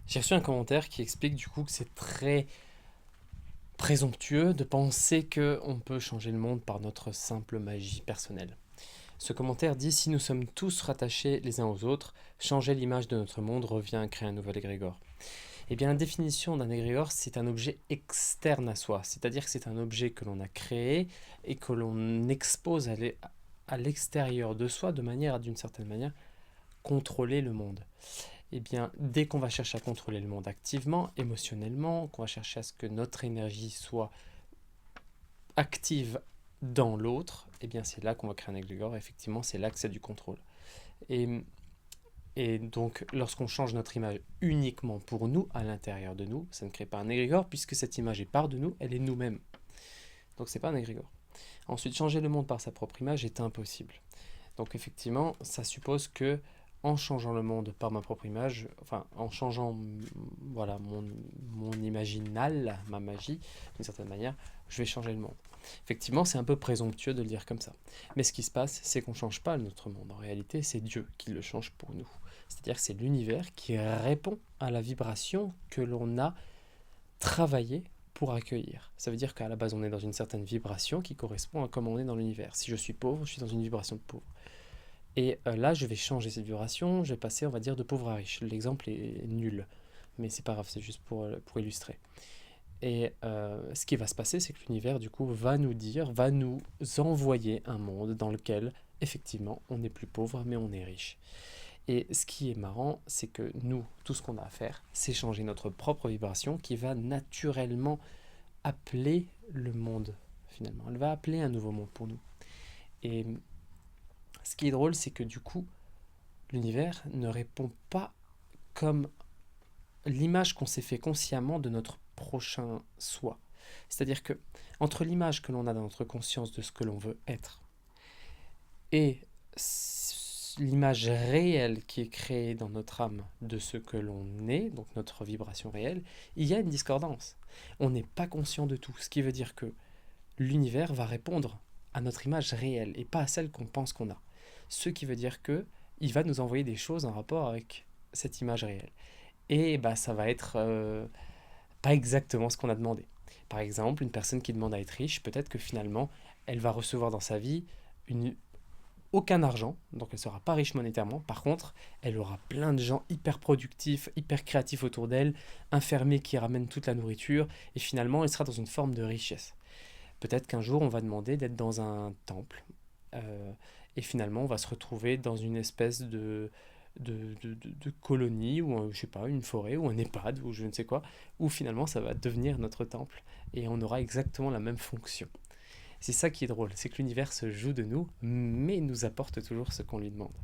J'ai reçu un commentaire qui explique du coup que c'est très présomptueux de penser qu'on peut changer le monde par notre simple magie personnelle. Ce commentaire dit: si nous sommes tous rattachés les uns aux autres, changer l'image de notre monde revient à créer un nouvel égrégore. Eh bien, la définition d'un égrégore, c'est un objet externe à soi, c'est-à-dire que c'est un objet que l'on a créé et que l'on expose à l'extérieur de soi de manière à, d'une certaine manière, contrôler le monde. Eh bien, dès qu'on va chercher à contrôler le monde activement, émotionnellement, qu'on va chercher à ce que notre énergie soit active dans l'autre, eh bien, c'est là qu'on va créer un égrégore. Effectivement, c'est là que c'est du contrôle. Et, et donc, lorsqu'on change notre image uniquement pour nous, à l'intérieur de nous, ça ne crée pas un égrégore, puisque cette image est part de nous, elle est nous-mêmes. Donc, c'est pas un égrégore. Ensuite, changer le monde par sa propre image est impossible. Donc effectivement, ça suppose que en changeant le monde par ma propre image, enfin en changeant voilà mon imaginal, ma magie, d'une certaine manière, je vais changer le monde. Effectivement, c'est un peu présomptueux de le dire comme ça. Mais ce qui se passe, c'est qu'on ne change pas notre monde. En réalité, c'est Dieu qui le change pour nous. C'est-à-dire que c'est l'univers qui répond à la vibration que l'on a travaillée pour accueillir. Ça veut dire qu'à la base, on est dans une certaine vibration qui correspond à comment on est dans l'univers. Si je suis pauvre, je suis dans une vibration de pauvre. Et là, je vais changer cette vibration, je vais passer, on va dire, de pauvre à riche. L'exemple est nul, mais c'est pas grave, c'est juste pour illustrer. Et ce qui va se passer, c'est que l'univers, du coup, va nous dire, va nous envoyer un monde dans lequel, effectivement, on n'est plus pauvre, mais on est riche. Et ce qui est marrant, c'est que nous, tout ce qu'on a à faire, c'est changer notre propre vibration qui va naturellement appeler le monde, finalement. Elle va appeler un nouveau monde pour nous. Et ce qui est drôle, c'est que du coup, l'univers ne répond pas comme l'image qu'on s'est fait consciemment de notre prochain soi. C'est-à-dire que entre l'image que l'on a dans notre conscience de ce que l'on veut être et l'image réelle qui est créée dans notre âme de ce que l'on est, donc notre vibration réelle, il y a une discordance. On n'est pas conscient de tout, ce qui veut dire que l'univers va répondre à notre image réelle et pas à celle qu'on pense qu'on a. Ce qui veut dire que il va nous envoyer des choses en rapport avec cette image réelle. Et bah, ça va être pas exactement ce qu'on a demandé. Par exemple, une personne qui demande à être riche, peut-être que finalement, elle va recevoir dans sa vie aucun argent, donc elle ne sera pas riche monétairement. Par contre, elle aura plein de gens hyper productifs, hyper créatifs autour d'elle, un fermier qui ramène toute la nourriture, et finalement, elle sera dans une forme de richesse. Peut-être qu'un jour, on va demander d'être dans un temple, euh, et finalement, on va se retrouver dans une espèce de colonie, ou je sais pas, une forêt, ou un EHPAD, ou je ne sais quoi, où finalement, ça va devenir notre temple, et on aura exactement la même fonction. C'est ça qui est drôle, c'est que l'univers se joue de nous, mais nous apporte toujours ce qu'on lui demande.